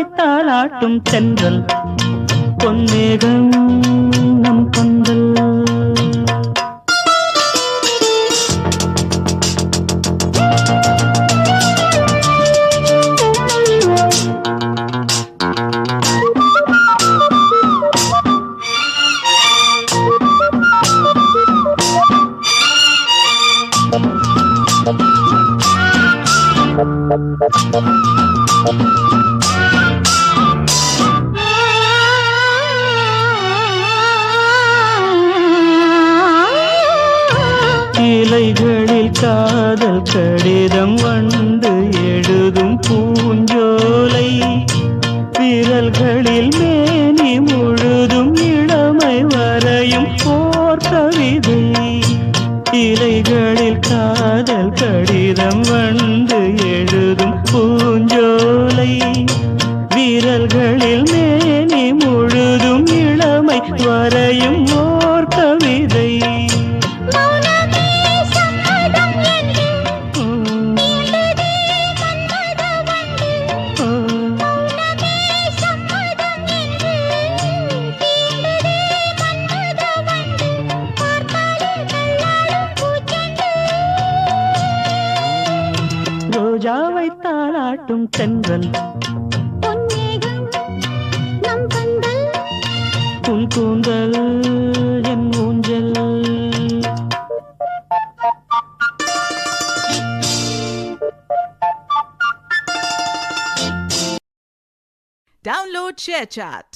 வைத்தாலாட்டும் தென்றல் பொன்னேகம் நம் பந்தல். இலைகளில் காதல் கடிதம் வந்து எழுதும் பூஞ்சோலை, விரல்களில் மேனி முழுதும் இளமை வரையும் போர் கவிதை. இலைகளில் காதல் கடிதம் வந்து எழுதும் பூஞ்சோலை, விரல்களில் மேனி முழுதும் இளமை வரையும் ஓர் கவிதை. ரோஜா வைத்தாலாட்டும் தென்றல் பொன்னேகம் நம் பந்தல், உன் கூந்தல் என் ஊஞ்சல். Download ShareChat.